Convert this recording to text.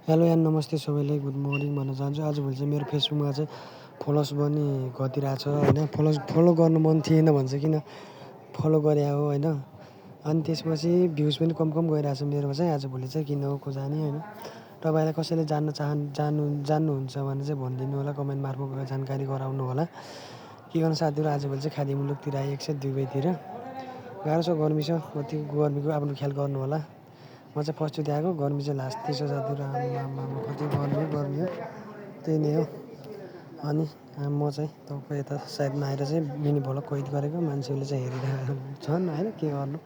Hello and नमस्ते सबैलाई good morning भन्न चाहन्छु। आजभोलि चाहिँ मेरो फेसबुकमा चाहिँ फलोवर्स पनि घटिरहेको छ होइन। फलो गर्नु मन थिएन भने चाहिँ किन फलो गरे हो होइन। अनि त्यसपछि भ्युज पनि कम गइरहेको छ मेरोमा चाहिँ। आजभोलि चाहिँ किन हो जाने होइन। तपाईँलाई कसैले जान्नुहुन्छ भने चाहिँ भनिदिनु होला, कमेन्ट मार्फत जानकारी गराउनु होला। के गर्नु साथीहरू, आजभोलि चाहिँ खाडी मुलुकतिर आइएको छ दुबईतिर। गाह्रो छ, गर्मी छ, कति गर्मीको आफ्नो ख्याल गर्नु होला। म चाहिँ फर्स्टचोटि आएको, गर्मी चाहिँ लास्टै छ साथीहरू। आम्मामा कति गर्मी हो, त्यही नै हो। अनि म चाहिँ तपाईँको यता साइडमा आएर चाहिँ मिनी भ्लग कैद गरेको, मान्छेहरूले चाहिँ हेरिरहेको छन् होइन, के गर्नु।